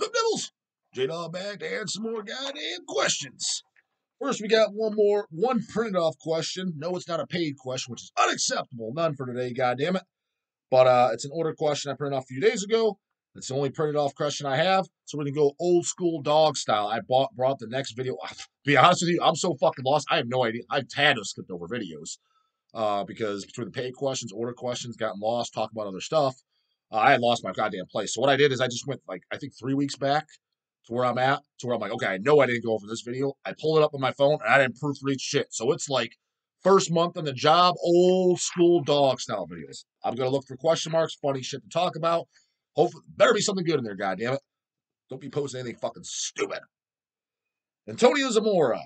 Flip Devils! J-Dog back to answer some more goddamn questions. First, we got one printed off question. No, it's not a paid question, which is unacceptable. None for today, goddammit. But it's an order question I printed off a few days ago. It's the only printed off question I have. So we're going to go old school dog style. I brought the next video. To be honest with you, I'm so fucking lost. I have no idea. I've had to skip over videos because between the paid questions, order questions, gotten lost, talking about other stuff, I had lost my goddamn place. So what I did is I just went, like, I think 3 weeks back to where I'm at, to where I'm like, okay, I know I didn't go over this video. I pulled it up on my phone and I didn't proofread shit. So it's like first month on the job, old school dog style videos. I'm gonna look for question marks, funny shit to talk about. Hopefully, better be something good in there, goddammit. Don't be posting anything fucking stupid. Antonio Zamora.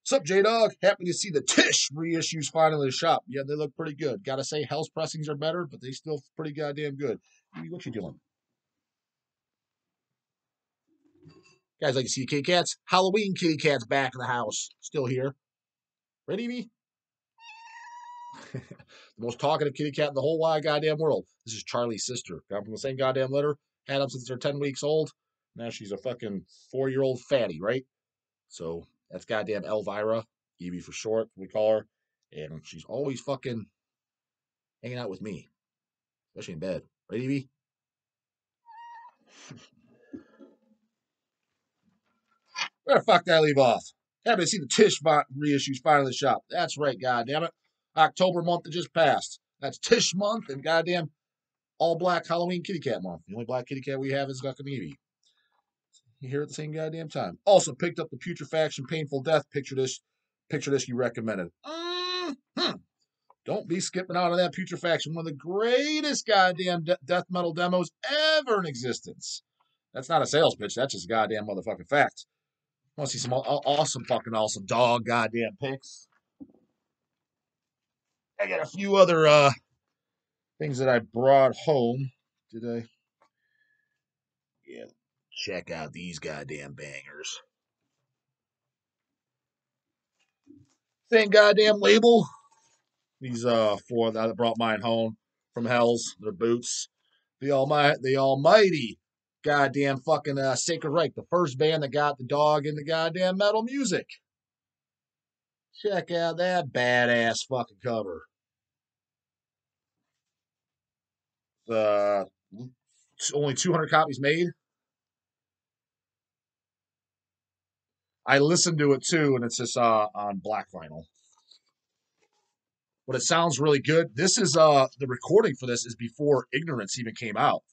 Sup, J-Dog? Happy to see the Tish reissues finally in the shop. Yeah, they look pretty good. Gotta say, Hell's pressings are better, but they still pretty goddamn good. What you doing? Guys like to see kitty cats? Halloween kitty cats back in the house. Still here. Ready, me? The most talkative kitty cat in the whole wide goddamn world. This is Charlie's sister. Got from the same goddamn litter. Had them since they're 10 weeks old. Now she's a fucking 4-year-old fatty, right? So that's goddamn Elvira. Evie for short, we call her. And she's always fucking hanging out with me. Especially in bed. Right, Evie? Where the fuck did I leave off? Happy to see the Tish reissues finally in the shop. That's right, goddammit. October month that just passed. That's Tish month and goddamn all black Halloween kitty cat month. The only black kitty cat we have is fucking Evie. You hear at the same goddamn time. Also picked up the Putrefaction Painful Death picture disc you recommended. Don't be skipping out on that Putrefaction. One of the greatest goddamn death metal demos ever in existence. That's not a sales pitch. That's just a goddamn motherfucking fact. Want to see some awesome dog goddamn pics? I got a few other things that I brought home. Did I? Yeah. Check out these goddamn bangers. Same goddamn label. These four that I brought mine home from Hell's. They're boots. The almighty goddamn fucking Sacred Reich, the first band that got the dog into goddamn metal music. Check out that badass fucking cover. Only 200 copies made. I listened to it too, and it's just on black vinyl. But it sounds really good. This is the recording for this is before Ignorance even came out.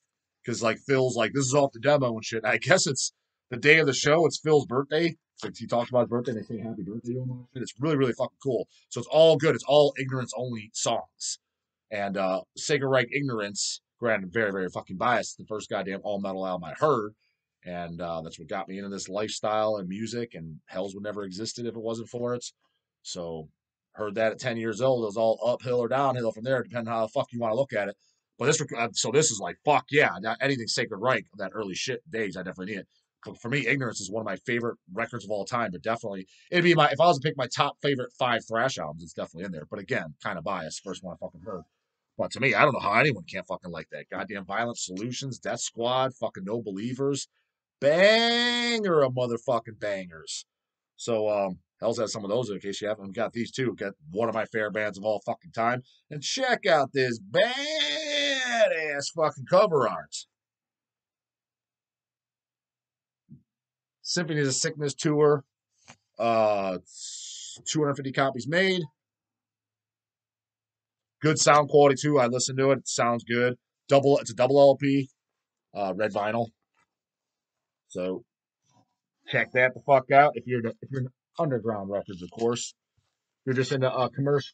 Because like Phil's like, this is off the demo and shit. And I guess it's the day of the show, it's Phil's birthday. So he talks about his birthday and they say happy birthday to him. It's really, really fucking cool. So it's all good. It's all Ignorance only songs. And Sacred Reich Ignorance, granted, very, very fucking biased. The first goddamn all metal album I heard. And that's what got me into this lifestyle and music. And Hell's would never existed if it wasn't for it. So heard that at 10 years old. It was all uphill or downhill from there, depending on how the fuck you want to look at it. But this is like, fuck yeah, anything Sacred Reich, that early shit days, I definitely need it. But for me, Ignorance is one of my favorite records of all time. But definitely, it'd be if I was to pick my top favorite 5 thrash albums, it's definitely in there. But again, kind of biased. First one I fucking heard. But to me, I don't know how anyone can't fucking like that. Goddamn Violent Solutions, Death Squad, fucking No Believers, banger of motherfucking bangers. So Hell's has some of those in case you haven't got these two. Got one of my favorite bands of all fucking time. And check out this badass fucking cover art. Symphonies of Sickness tour. 250 copies made. Good sound quality too. I listened to it. It sounds good. It's a double LP, red vinyl. So check that the fuck out if you're in underground records, of course. You're just into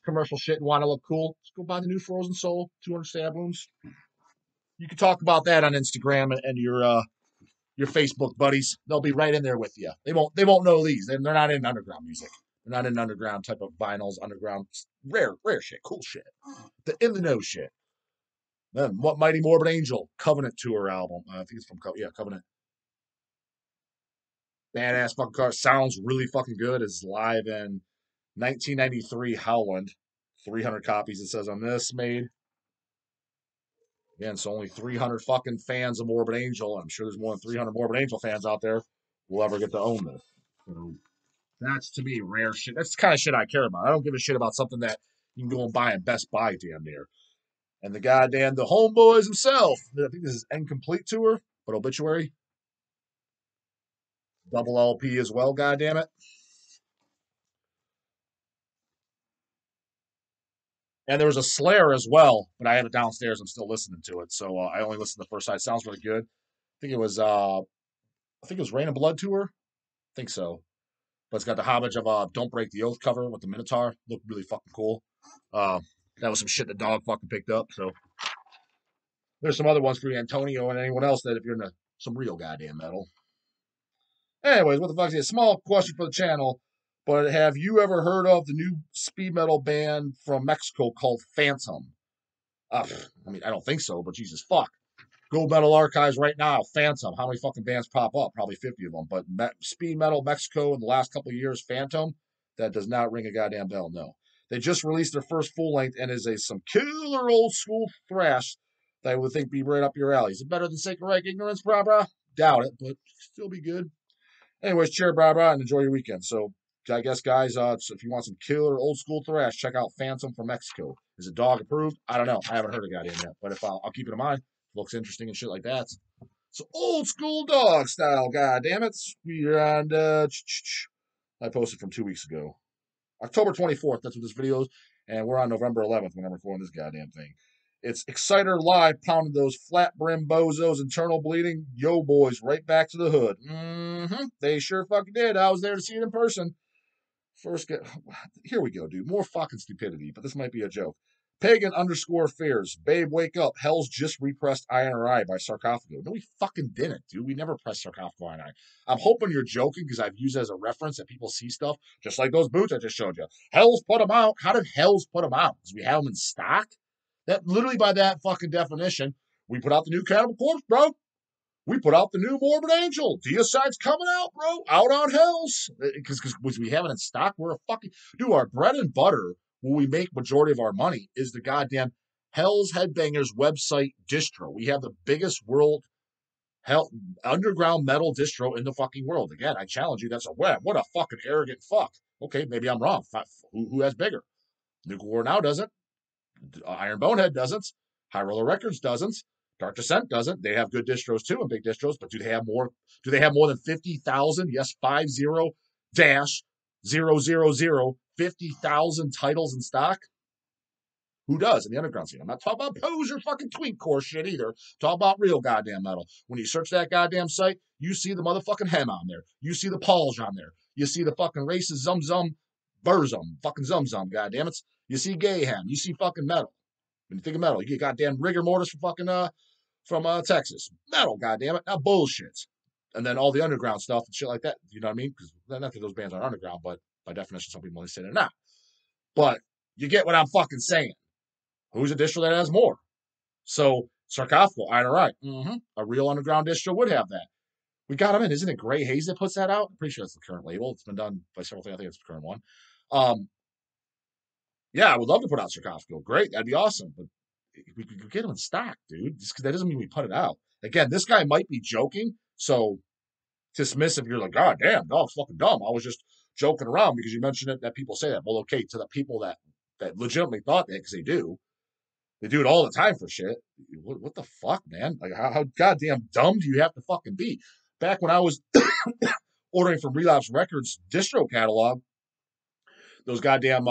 commercial shit and want to look cool, just go buy the new Frozen Soul, 200 stab wounds. You can talk about that on Instagram and your Facebook buddies. They'll be right in there with you. They won't know these. They're not in underground music. They're not in underground type of vinyls, underground rare shit, cool shit. The in the know shit. Then what Mighty Morbid Angel Covenant tour album. I think it's from Covenant. Badass fucking car. Sounds really fucking good. It's live in 1993 Howland. 300 copies it says on this made. Again, so only 300 fucking fans of Morbid Angel. I'm sure there's more than 300 Morbid Angel fans out there will ever get to own this. So that's to me rare shit. That's the kind of shit I care about. I don't give a shit about something that you can go and buy in Best Buy damn near. And the homeboys himself. I think this is Incomplete Tour, but Obituary. Double LP as well, goddamn it. And there was a Slayer as well, but I have it downstairs. I'm still listening to it, so I only listened to the first side. It sounds really good. I think it was Rain and Blood tour. I think so. But it's got the homage of Don't Break the Oath cover with the Minotaur. Looked really fucking cool. Uh, that was some shit the dog fucking picked up. So there's some other ones for Antonio and anyone else that if you're into some real goddamn metal. Anyways, what the fuck is it? A small question for the channel, but have you ever heard of the new speed metal band from Mexico called Phantom? I mean, I don't think so, but Jesus fuck. Gold Metal Archives right now, Phantom. How many fucking bands pop up? Probably 50 of them. But Speed Metal Mexico in the last couple of years, Phantom, that does not ring a goddamn bell, no. They just released their first full length and is some killer old school thrash that I would think be right up your alley. Is it better than Sacred Reich Ignorance, brah brah? Doubt it, but still be good. Anyways, cheer, brah brah, and enjoy your weekend. So, I guess, guys, so if you want some killer old school thrash, check out Phantom from Mexico. Is it dog approved? I don't know. I haven't heard of goddamn yet, but if I'll keep it in mind. Looks interesting and shit like that. So old school dog style, god damn it. We're on I posted from 2 weeks ago. October 24th, that's what this video is. And we're on November 11th when I'm recording this goddamn thing. It's Exciter Live pounding those flat brim bozos, internal bleeding, yo boys, right back to the hood. They sure fucking did. I was there to see it in person. Here we go, dude. More fucking stupidity, but this might be a joke. Pagan _ fears. Babe, wake up. Hell's just repressed INRI by Sarcophago. No, we fucking didn't, dude. We never pressed Sarcophago INRI. I'm hoping you're joking because I've used it as a reference that people see stuff, just like those boots I just showed you. Hell's put them out. How did Hell's put them out? Because we have them in stock? That literally by that fucking definition, we put out the new Cannibal Corpse, bro. We put out the new Morbid Angel. Deicide's coming out, bro. Out on Hells. Because we have it in stock. We're a fucking... Dude, our bread and butter, where we make majority of our money, is the goddamn Hells Headbangers website distro. We have the biggest world hell underground metal distro in the fucking world. Again, I challenge you. That's a web. What a fucking arrogant fuck. Okay, maybe I'm wrong. Who has bigger? Nuclear War Now doesn't. Iron Bonehead doesn't. High Roller Records doesn't. Dark Descent doesn't. They have good distros too and big distros, but do they have more? Do they have more than 50,000? Yes, 50-000 50,000 titles in stock. Who does in the underground scene? I'm not talking about poser fucking twink core shit either. Talk about real goddamn metal. When you search that goddamn site, you see the motherfucking Hem on there. You see the Pauls on there. You see the fucking racist Zum Zum Burzum. Fucking Zum Zum, goddamn it. You see Gay Hem. You see fucking metal. When you think of metal, you get goddamn Rigor Mortis from Texas. Metal, goddammit, not bullshit. And then all the underground stuff and shit like that. You know what I mean? Because not that those bands are underground, but by definition, some people only say they're not. But you get what I'm fucking saying. Who's a distro that has more? So Sarcophago, INRI, a real underground distro would have that. We got them in. Isn't it Gray Haze that puts that out? I'm pretty sure that's the current label. It's been done by several things. I think it's the current one. Yeah, I would love to put out Sarcophago. Great, that'd be awesome. But we could get them in stock, dude. That doesn't mean we put it out. Again, this guy might be joking, so dismiss if you're like, God damn, dog's fucking dumb. I was just joking around because you mentioned it that people say that. Well, okay, to the people that legitimately thought that, because they do it all the time for shit. What the fuck, man? Like, how goddamn dumb do you have to fucking be? Back when I was ordering from Relapse Records distro catalog, those goddamn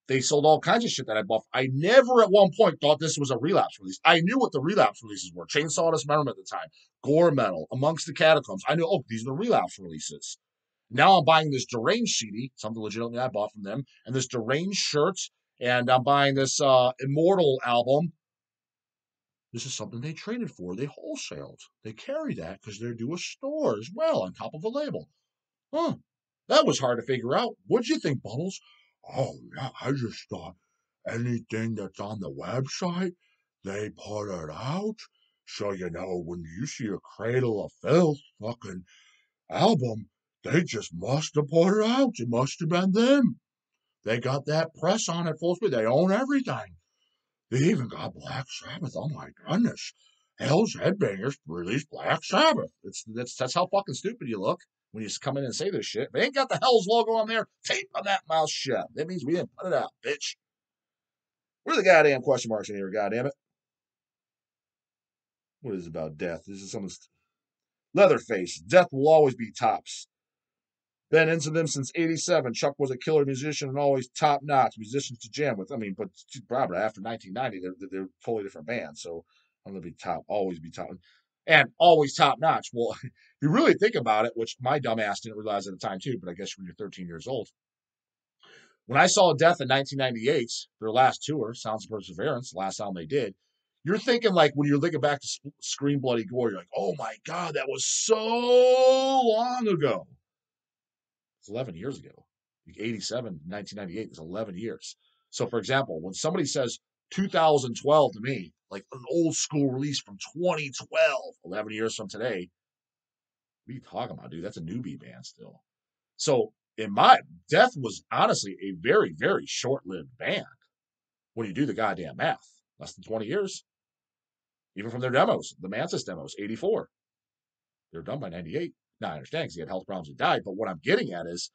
they sold all kinds of shit that I bought. I never at one point thought this was a Relapse release. I knew what the Relapse releases were. Chainsaw Dismemberment at the time. Gore Metal. Amongst the Catacombs. I knew, these are the Relapse releases. Now I'm buying this Deranged CD, something legitimately I bought from them, and this Deranged shirts, and I'm buying this Immortal album. This is something they traded for. They wholesaled. They carry that because they're due a store as well on top of a label. Huh. That was hard to figure out. What'd you think, Bubbles? Oh, yeah, I just thought anything that's on the website, they put it out. So, when you see a Cradle of Filth fucking album, they just must have put it out. It must have been them. They got that press on it full speed. They own everything. They even got Black Sabbath. Oh my goodness. Hell's Headbangers released Black Sabbath. That's how fucking stupid you look when you come in and say this shit. They ain't got the Hell's logo on there. Tape on that mouth shut. That means we didn't put it out, bitch. What are the goddamn question marks in here, goddamn it? What is it about death? This is something. Leatherface. Death will always be tops. Been into them since '87. Chuck was a killer musician and always top notch musicians to jam with. I mean, but probably after 1990, they're totally different bands. So I'm gonna be top, always be top, and always top notch. Well, if you really think about it, which my dumb ass didn't realize at the time too, but I guess when you're 13 years old, when I saw Death in 1998, their last tour, Sounds of Perseverance, the last album they did, you're thinking like when you're thinking back to Scream Bloody Gore, you're like, oh my god, that was so long ago. It's 11 years ago. 87, 1998 is 11 years. So, for example, when somebody says 2012 to me, like an old school release from 2012, 11 years from today, what are you talking about, dude? That's a newbie band still. So, in my Death was honestly a very, very short lived band when you do the goddamn math. Less than 20 years. Even from their demos, the Mantis demos, 84. They were done by 98. Now, I understand because he had health problems and died, but what I'm getting at is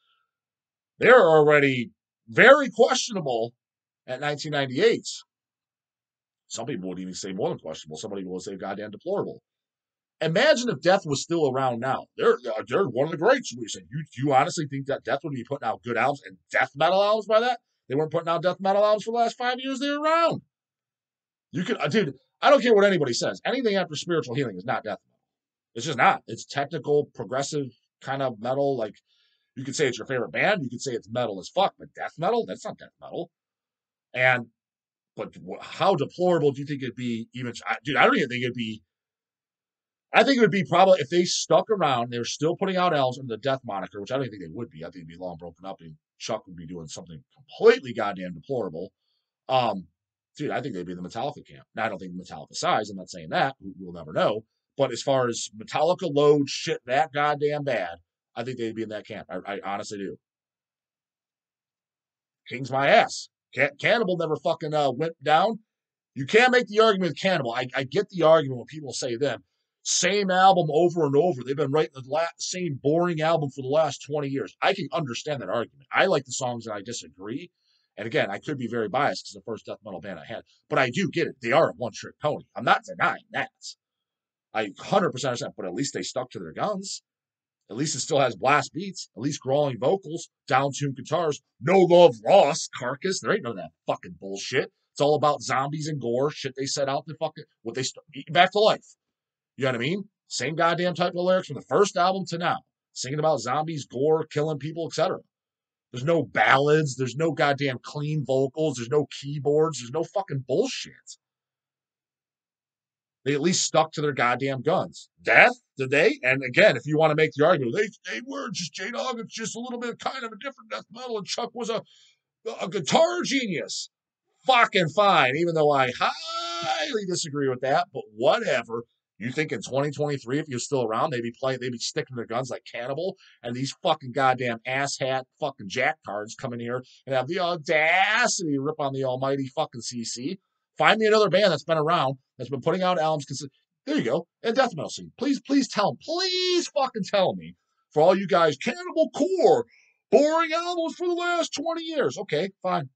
they're already very questionable at 1998. Some people would even say more than questionable. Some people would say goddamn deplorable. Imagine if Death was still around now. They're one of the greats. We said, you honestly think that Death would be putting out good albums and death metal albums by that? They weren't putting out death metal albums for the last 5 years they were around. You could, dude, I don't care what anybody says. Anything after spiritual healing is not death metal. It's just not. It's technical, progressive kind of metal. Like, you could say it's your favorite band. You could say it's metal as fuck, but death metal? That's not death metal. And, but how deplorable do you think it'd be? Even, dude, I don't even think it'd be. I think it would be probably if they stuck around, they were still putting out albums under the Death moniker, which I don't think they would be. I think it'd be long broken up, and Chuck would be doing something completely goddamn deplorable. Um, Dude, I think they'd be in the Metallica camp. Now, I don't think Metallica size. I'm not saying that. We'll never know. But as far as Metallica load shit that goddamn bad, I think they'd be in that camp. I honestly do. King's my ass. Cannibal never fucking went down. You can't make the argument with Cannibal. I get the argument when people say them. Same album over and over. They've been writing the same boring album for the last 20 years. I can understand that argument. I like the songs and I disagree. And again, I could be very biased because the first death metal band I had. But I do get it. They are a one-trick pony. I'm not denying that. I 100% understand. But at least they stuck to their guns. At least it still has blast beats, at least growling vocals, down-tuned guitars, no love lost, Carcass. There ain't none of that fucking bullshit. It's all about zombies and gore, shit they set out to fucking, what they eat back to life. You know what I mean? Same goddamn type of lyrics from the first album to now. Singing about zombies, gore, killing people, etc. There's no ballads. There's no goddamn clean vocals. There's no keyboards. There's no fucking bullshit. They at least stuck to their goddamn guns. Death, did they? And again, if you want to make the argument, they were just J-Dog, it's just a little bit kind of a different death metal, and Chuck was a guitar genius. Fucking fine, even though I highly disagree with that, but whatever. You think in 2023, if you're still around, they'd be sticking to their guns like Cannibal, and these fucking goddamn asshat fucking jack cards come in here and have the audacity to rip on the almighty fucking CC. Find me another band that's been around, that's been putting out albums. There you go. And death metal scene. Please tell me. Please fucking tell me. For all you guys, Cannibal Core, boring albums for the last 20 years. Okay, fine.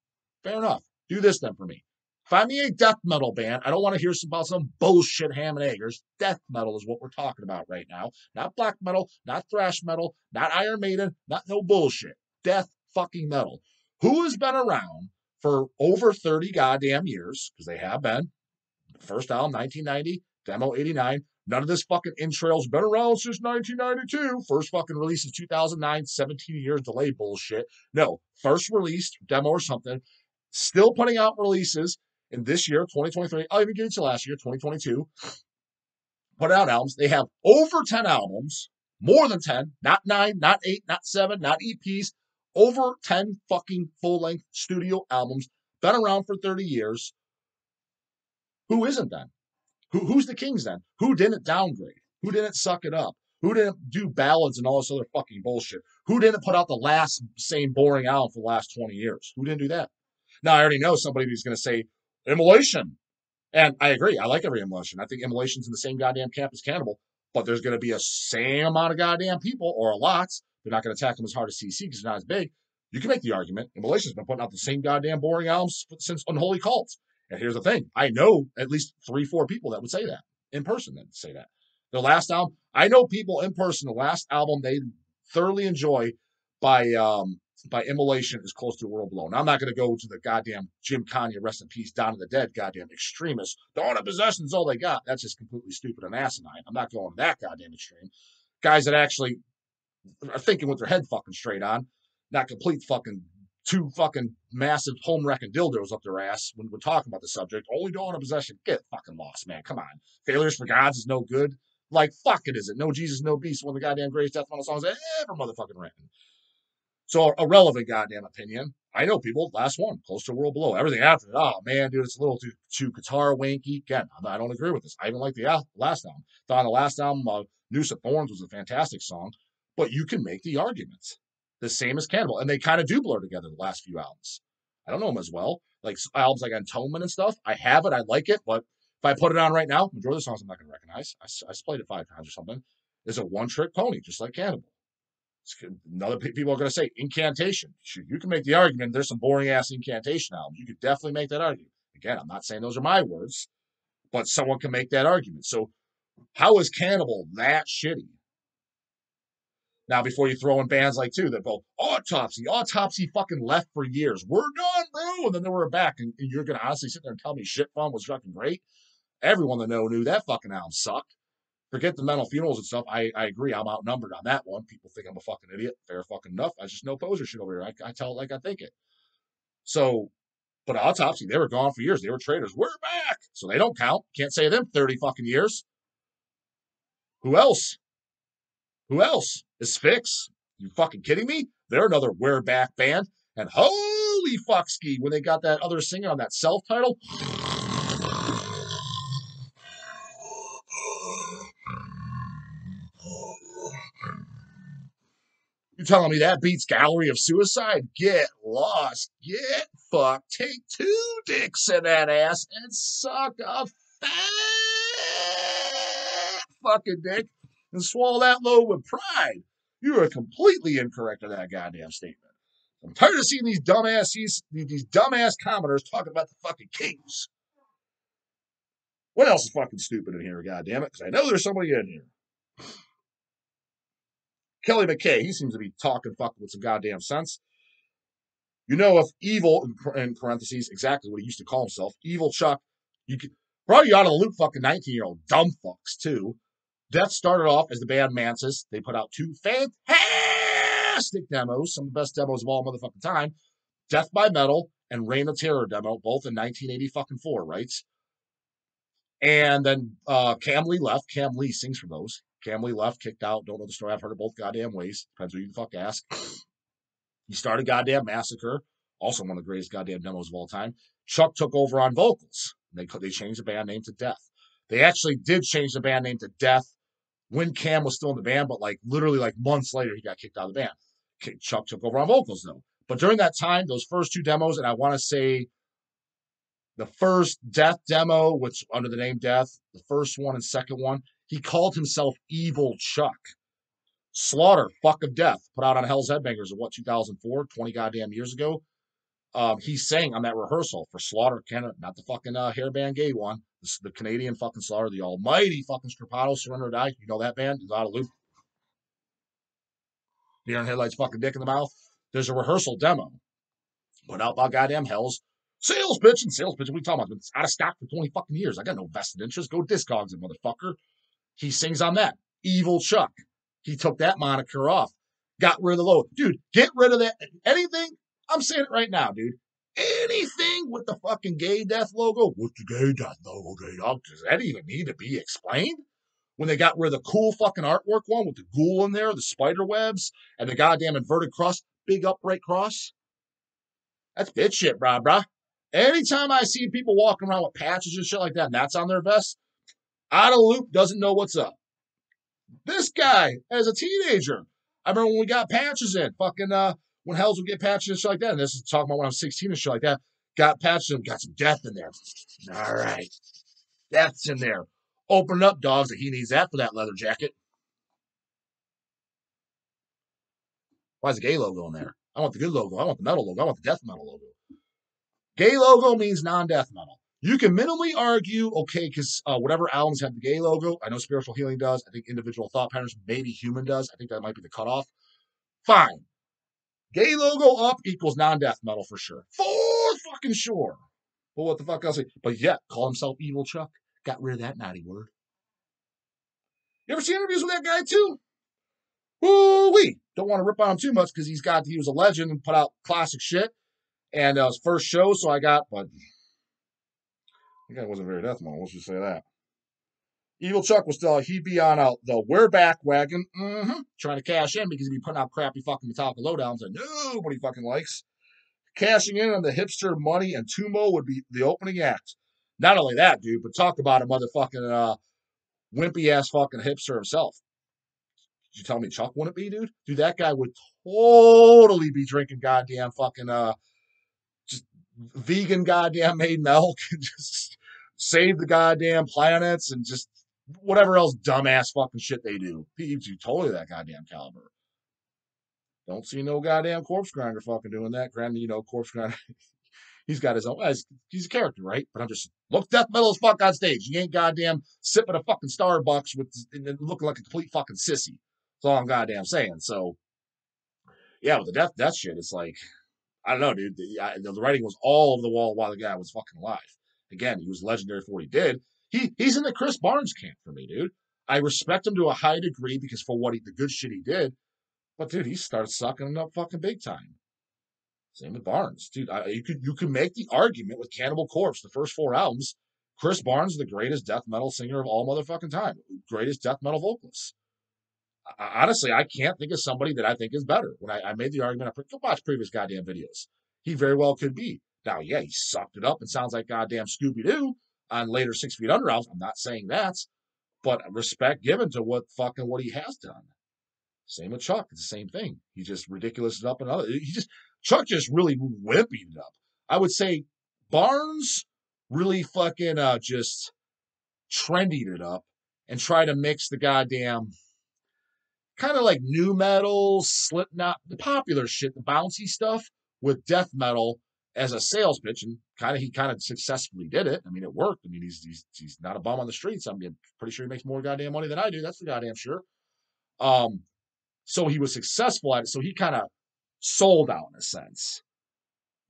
Fair enough. Do this then for me. Find me a death metal band. I don't want to hear about some bullshit ham and eggers. Death metal is what we're talking about right now. Not black metal, not thrash metal, not Iron Maiden, not no bullshit. Death fucking metal. Who has been around for over 30 goddamn years, because they have been. First album, 1990, demo 89. None of this fucking entrails been around since 1992. First fucking release is 2009, 17 years delay bullshit. No, first released, demo or something. Still putting out releases in this year, 2023. I'll even get into last year, 2022. Put out albums. They have over 10 albums, more than 10, not 9, not 8, not 7, not EPs. Over 10 fucking full-length studio albums. Been around for 30 years. Who isn't then? Who's the Kings then? Who didn't downgrade? Who didn't suck it up? Who didn't do ballads and all this other fucking bullshit? Who didn't put out the last same boring album for the last 20 years? Who didn't do that? Now, I already know somebody who's going to say, Immolation. And I agree. I like every Immolation. I think Immolation's in the same goddamn camp as Cannibal, but there's going to be a same amount of goddamn people, or a lot. They're not going to attack them as hard as CC because they're not as big. You can make the argument. Immolation's been putting out the same goddamn boring albums since Unholy Cult. And here's the thing. I know at least 3-4 people that would say that in person that say that. The last album, I know people in person, the last album they thoroughly enjoy by Immolation is Close to a World Below. Now, I'm not going to go to the goddamn Jim Kanye, rest in peace, Dawn of the Dead, goddamn extremists. Dawn of Possession's all they got. That's just completely stupid and asinine. I'm not going to that goddamn extreme. Guys that actually are thinking with their head fucking straight on, not complete fucking 2 fucking massive home wrecking dildos up their ass when we're talking about the subject. Only Dawn of Possession. Get fucking lost, man. Come on. Failures for Gods is no good. Like, fuck it, is it? No Jesus, No Beast, one of the goddamn greatest death metal songs ever motherfucking written. So a relevant goddamn opinion. I know people. Last one, Close to a World Below. Everything after it, oh man, dude, it's a little too guitar wanky. Again, I don't agree with this. I even like the last album. Thought the last album, Noose of Thorns, was a fantastic song. But you can make the arguments the same as Cannibal, and they kind of do blur together the last few albums. I don't know them as well. Like albums like Atonement and stuff. I have it. I like it, but if I put it on right now, majority of the songs I'm not going to recognize. I played it 5 times or something. It's a one-trick pony, just like Cannibal. Another people are going to say incantation. You can make the argument there's some boring ass incantation albums. You could definitely make that argument. Again, I'm not saying those are my words, but someone can make that argument. So how is Cannibal that shitty? Now, before you throw in bands like that go, Autopsy fucking left for years. We're done, bro. And then they were back. And you're going to honestly sit there and tell me Shit Fun was fucking great? Everyone that knew that fucking album sucked. Forget the mental funerals and stuff. I agree. I'm outnumbered on that one. People think I'm a fucking idiot. Fair fucking enough. I just know poser shit over here. I tell it like I think it. So, but Autopsy, they were gone for years. They were traitors. We're back. So they don't count. Can't say them 30 fucking years. Who else? Who else? Is Fix? You fucking kidding me? They're another We're Back band. And holy fuckski, when they got that other singer on that self-title. You telling me that beats Gallery of Suicide? Get lost. Get fucked. Take 2 dicks in that ass and suck a fat fucking dick and swallow that load with pride. You are completely incorrect in that goddamn statement. I'm tired of seeing these dumbass commenters talking about the fucking Kings. What else is fucking stupid in here, goddammit? Because I know there's somebody in here. Kelly McKay, he seems to be talking fucking with some goddamn sense. You know, if Evil, in parentheses, exactly what he used to call himself, Evil Chuck, brought you out of the loop fucking 19-year-old dumb fucks, too. Death started off as the band Mansis. They put out 2 fantastic demos, some of the best demos of all motherfucking time. Death by Metal and Reign of Terror demo, both in 1984, right? And then Cam Lee left. Cam Lee sings for those. Cam Lee left, kicked out. Don't know the story. I've heard it both goddamn ways. Depends who you fuck ask. He started Goddamn Massacre, also one of the greatest goddamn demos of all time. Chuck took over on vocals. They changed the band name to Death. They actually did change the band name to Death when Cam was still in the band, but like literally like months later, he got kicked out of the band. Chuck took over on vocals though. But during that time, those first 2 demos, and I want to say the first Death demo, which under the name Death, the first one and second one, he called himself Evil Chuck. Slaughter, Fuck of Death, put out on Hell's Headbangers in 2004, 20 goddamn years ago. He sang on that rehearsal for Slaughter, Canada, not the fucking hairband gay one. This is the Canadian fucking Slaughter, the almighty fucking Strapato, Surrender or Die. You know that band? He's out of loop. Deer in Headlights, fucking dick in the mouth. There's a rehearsal demo put out by goddamn Hell's. Sales pitch. What are we talking about? It's out of stock for 20 fucking years. I got no vested interest. Go Discogs it, motherfucker. He sings on that. Evil Chuck. He took that moniker off. Got rid of the logo. Dude, get rid of that. Anything, I'm saying it right now, dude. Anything with the fucking gay death logo. What's the gay death logo, gay dog? Does that even need to be explained? When they got rid of the cool fucking artwork one with the ghoul in there, the spider webs, and the goddamn inverted cross, big upright cross. That's bitch shit, brah. Anytime I see people walking around with patches and shit like that, and that's on their vest, out of loop, doesn't know what's up. This guy, as a teenager, I remember when we got patches in, fucking, when Hells would get patches and shit like that, and this is talking about when I was 16 and shit like that, Got patched him, got some death in there. All right. Death's in there. Open up, dogs, that he needs that for that leather jacket. Why is the gay logo in there? I want the good logo. I want the metal logo. I want the death metal logo. Gay logo means non-death metal. You can minimally argue, okay, because whatever albums have the gay logo, I know Spiritual Healing does. I think Individual Thought Patterns, maybe Human does. I think that might be the cutoff. Fine. Gay logo up equals non-death metal for sure. For fucking sure. Well, what the fuck else? But yeah, call himself Evil Chuck. Got rid of that naughty word. You ever see interviews with that guy too? Woo-wee. Don't want to rip on him too much because he was a legend and put out classic shit. And his first show, so but the guy wasn't very death metal, let's just say that. Evil Chuck was still, he'd be on the We're Back wagon, trying to cash in because he'd be putting out crappy fucking Metallica lowdowns that nobody fucking likes. Cashing in on the hipster money, and Tumo would be the opening act. Not only that, dude, but talk about a motherfucking wimpy ass fucking hipster himself. Did you tell me Chuck wouldn't be, dude? Dude, that guy would totally be drinking goddamn fucking just vegan goddamn made milk and just save the goddamn planets and just whatever else dumbass fucking shit they do. He's totally that goddamn caliber. Don't see no goddamn corpse grinder fucking doing that. Granted, corpse grinder, he's got his own, he's a character, right? But I'm just, look death metal as fuck on stage. You ain't goddamn sipping a fucking Starbucks and looking like a complete fucking sissy. That's all I'm goddamn saying. So, yeah, with the death shit, it's like, I don't know, dude. The writing was all over the wall while the guy was fucking alive. Again, he was legendary for what he did. He's in the Chris Barnes camp for me, dude. I respect him to a high degree because for the good shit he did. But dude, he started sucking it up fucking big time. Same with Barnes, dude. You could make the argument with Cannibal Corpse, the first 4 albums. Chris Barnes is the greatest death metal singer of all motherfucking time, greatest death metal vocalist. Honestly, I can't think of somebody that I think is better. When I made the argument, go watch previous goddamn videos. He very well could be. Now, yeah, he sucked it up and sounds like goddamn Scooby-Doo on later 6 Feet Under albums. I'm not saying that, but respect given to what he has done. Same with Chuck. It's the same thing. He just ridiculous it up and other. Chuck just really wimpy it up. I would say Barnes really fucking just trendied it up and tried to mix the goddamn kind of like new metal, Slipknot, the popular shit, the bouncy stuff with death metal as a sales pitch, and he kind of successfully did it. I mean, it worked. I mean, he's not a bum on the streets. I'm pretty sure he makes more goddamn money than I do. That's for goddamn sure. So he was successful at it. So he kind of sold out in a sense.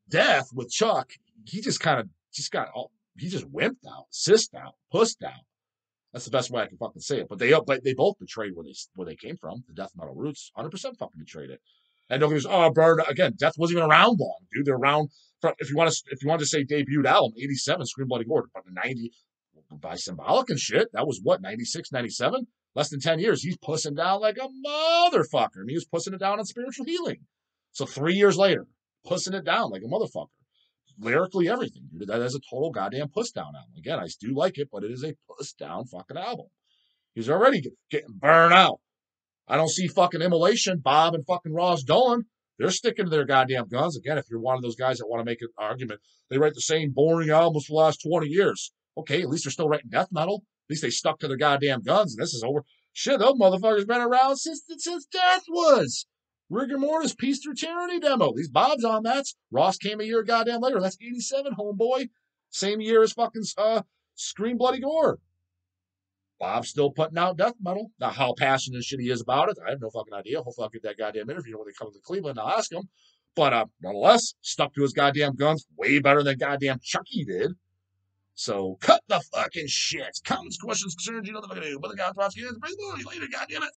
Death with Chuck, he just wimped out, sissed out, pussed out. That's the best way I can fucking say it. But they both betrayed where they came from. The death metal roots, 100% fucking betrayed it. And don't get me Bird again. Death wasn't even around long, dude. They're around from if you want to say debuted album 87, Scream Bloody Gore, but 90 by Symbolic and shit. That was what 96, 97. Less than 10 years. He's pussing down like a motherfucker. And he was pussing it down on Spiritual Healing. So 3 years later, pussing it down like a motherfucker. Lyrically, everything, dude. That is a total goddamn puss down album. Again, I do like it, but it is a puss down fucking album. He's already getting burned out. I don't see fucking Immolation, Bob and fucking Ross Dolan. They're sticking to their goddamn guns. Again, if you're one of those guys that want to make an argument, they write the same boring albums for the last 20 years. Okay, at least they're still writing death metal. At least they stuck to their goddamn guns, and this is over. Shit, those motherfuckers been around since death was. Rigor Mortis, Peace Through Tyranny demo. These Bob's on that. Ross came a year goddamn later. That's 87, homeboy. Same year as fucking Scream Bloody Gore. Bob's still putting out death metal. Now, how passionate and shit he is about it, I have no fucking idea. Hopefully I'll get that goddamn interview when they come to Cleveland and I'll ask him. But nonetheless, stuck to his goddamn guns way better than goddamn Chucky did. So cut the fucking shit. Comments, questions, concerns, you know what the fuck to do. But the guy drops you. Later, goddamn it.